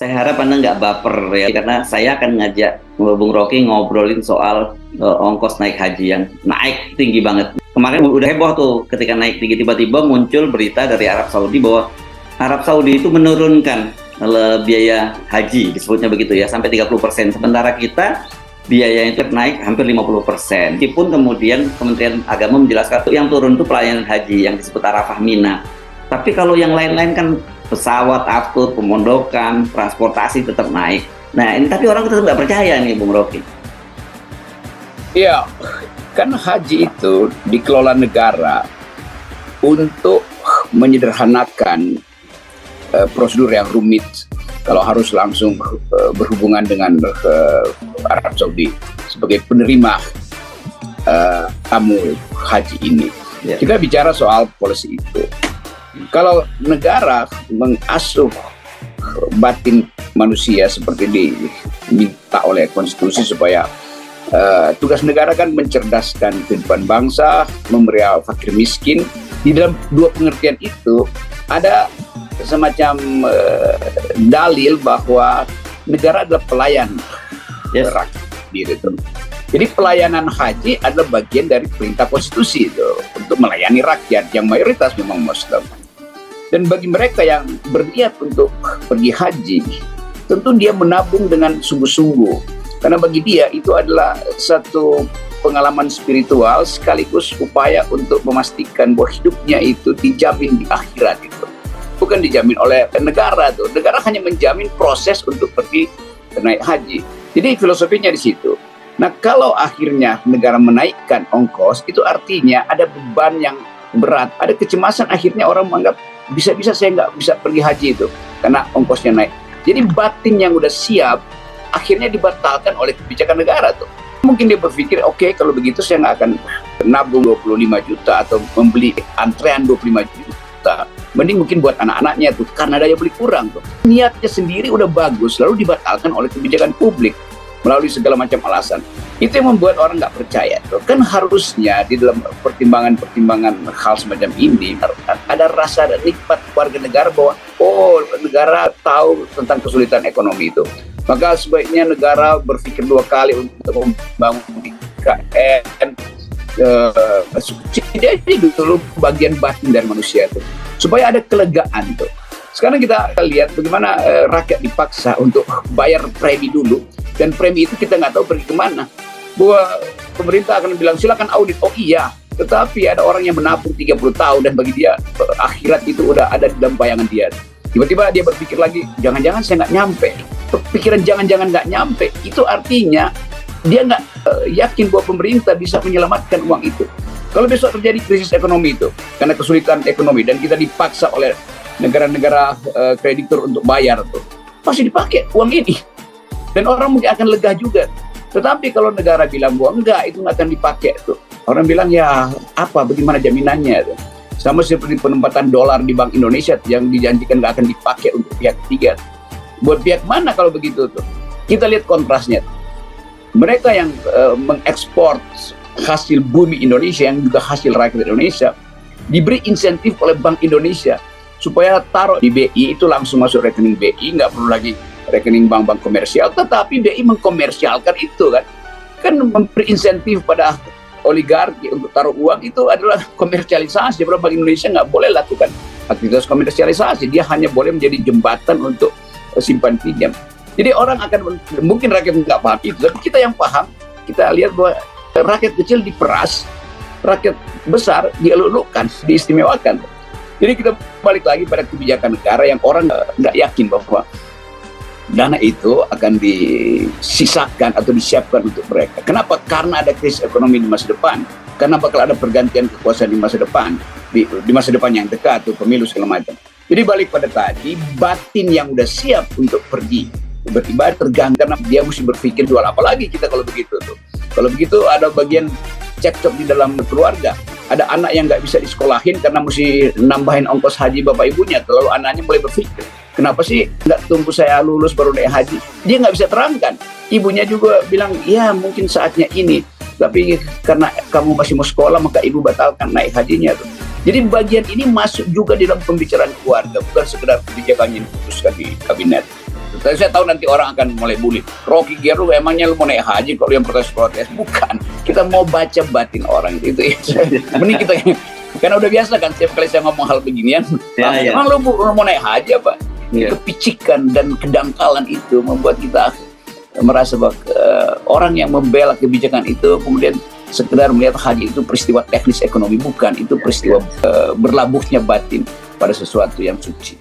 Saya harap Anda nggak baper ya, karena saya akan ngajak Bung Rocky ngobrolin soal ongkos naik haji yang naik tinggi banget. Kemarin udah heboh tuh ketika naik tinggi, tiba-tiba muncul berita dari Arab Saudi bahwa Arab Saudi itu menurunkan biaya haji, disebutnya begitu ya, sampai 30%. Sementara kita biaya itu naik hampir 50%. Meskipun kemudian Kementerian Agama menjelaskan yang turun itu pelayanan haji yang disebut Arafah Mina. Tapi kalau yang lain-lain kan pesawat, aftur, pemondokan, transportasi tetap naik. Nah ini tapi orang tetap nggak percaya nih Bung Rocky. Iya, kan haji itu dikelola negara untuk menyederhanakan prosedur yang rumit kalau harus langsung berhubungan dengan Arab Saudi sebagai penerima tamu haji ini. Yeah. Kita bicara soal polisi itu. Kalau negara mengasuh batin manusia seperti diminta oleh konstitusi supaya tugas negara kan mencerdaskan kehidupan bangsa, memberi fakir miskin. Di dalam dua pengertian itu ada semacam dalil bahwa negara adalah pelayan rakyat. Jadi pelayanan haji adalah bagian dari perintah konstitusi itu untuk melayani rakyat yang mayoritas memang Muslim. Dan bagi mereka yang berniat untuk pergi haji, tentu dia menabung dengan sungguh-sungguh. Karena bagi dia itu adalah satu pengalaman spiritual sekaligus upaya untuk memastikan bahwa hidupnya itu dijamin di akhirat itu. Bukan dijamin oleh negara tuh. Negara hanya menjamin proses untuk pergi naik haji. Jadi filosofinya di situ. Nah, kalau akhirnya negara menaikkan ongkos, itu artinya ada beban yang berat, ada kecemasan, akhirnya orang menganggap bisa-bisa saya nggak bisa pergi haji itu karena ongkosnya naik. Jadi batin yang udah siap akhirnya dibatalkan oleh kebijakan negara tuh. Mungkin dia berpikir, oke, kalau begitu saya nggak akan nabung 25 juta atau membeli antrean 25 juta. Mending mungkin buat anak-anaknya tuh, karena daya beli kurang tuh. Niatnya sendiri udah bagus, lalu dibatalkan oleh kebijakan publik melalui segala macam alasan. Itu yang membuat orang nggak percaya tuh. Kan harusnya di dalam pertimbangan hal semacam ini ada rasa nikmat warga negara bahwa negara tahu tentang kesulitan ekonomi itu. Maka sebaiknya negara berpikir dua kali untuk membangun IKN. Jadi dulu bagian batin dari manusia itu supaya ada kelegaan tuh. Sekarang kita lihat bagaimana rakyat dipaksa untuk bayar premi dulu, dan premi itu kita nggak tahu pergi kemana. Bahwa pemerintah akan bilang silakan audit, oh iya, tetapi ada orang yang menabung 30 tahun dan bagi dia akhirat itu udah ada di dalam bayangan dia. Tiba-tiba dia berpikir lagi, jangan-jangan saya nggak nyampe. Pikiran jangan-jangan nggak nyampe, itu artinya dia nggak yakin bahwa pemerintah bisa menyelamatkan uang itu. Kalau besok terjadi krisis ekonomi itu, karena kesulitan ekonomi dan kita dipaksa oleh negara-negara kreditur untuk bayar tuh, pasti dipakai uang ini. Dan orang mungkin akan lega juga. Tetapi kalau negara bilang bahwa enggak, itu nggak akan dipakai tuh, orang bilang ya apa, bagaimana jaminannya tuh? Sama seperti penempatan dolar di Bank Indonesia yang dijanjikan nggak akan dipakai untuk pihak ketiga. Buat pihak mana kalau begitu tuh? Kita lihat kontrasnya. Mereka yang mengekspor hasil bumi Indonesia yang juga hasil rakyat Indonesia diberi insentif oleh Bank Indonesia supaya taruh di BI itu langsung masuk rekening BI, nggak perlu lagi rekening bank-bank komersial. Tetapi BI mengkomersialkan itu kan memberi insentif pada oligarki untuk taruh uang, itu adalah komersialisasi. Padahal Bank Indonesia nggak boleh lakukan aktivitas komersialisasi, dia hanya boleh menjadi jembatan untuk simpan pinjam. Jadi orang akan, mungkin rakyat nggak paham itu, tapi kita yang paham, kita lihat bahwa rakyat kecil diperas, rakyat besar dielulukan, diistimewakan. Jadi kita balik lagi pada kebijakan negara yang orang nggak yakin bahwa dana itu akan disisakan atau disiapkan untuk mereka. Kenapa? Karena ada krisis ekonomi di masa depan. Karena bakal ada pergantian kekuasaan di masa depan, di masa depan yang dekat, tuh pemilu segala macam. Jadi balik pada tadi, batin yang udah siap untuk pergi, tiba-tiba terganggu karena dia mesti berpikir jual apa lagi kita kalau begitu tuh. Kalau begitu ada bagian cekcok di dalam keluarga. Ada anak yang nggak bisa disekolahin karena mesti nambahin ongkos haji bapak ibunya. Lalu anaknya mulai berpikir, kenapa sih nggak tunggu saya lulus baru naik haji? Dia nggak bisa terangkan. Ibunya juga bilang, ya mungkin saatnya ini. Tapi karena kamu masih mau sekolah, maka ibu batalkan naik hajinya tuh. Jadi bagian ini masuk juga di dalam pembicaraan keluarga, bukan sekedar kebijakan yang diputuskan di kabinet. Tapi saya tahu nanti orang akan mulai bully. Rocky Gerung, emangnya lu mau naik haji kalau yang protes-protes? Bukan. Kita mau baca batin orang itu. Mending kita, karena udah biasa kan setiap kali saya ngomong hal beginian, emang lu mau naik haji apa? Kepicikan dan kedangkalan itu membuat kita merasa bahwa orang yang membela kebijakan itu kemudian sekedar melihat haji itu peristiwa teknis ekonomi. Bukan, itu peristiwa berlabuhnya batin pada sesuatu yang suci.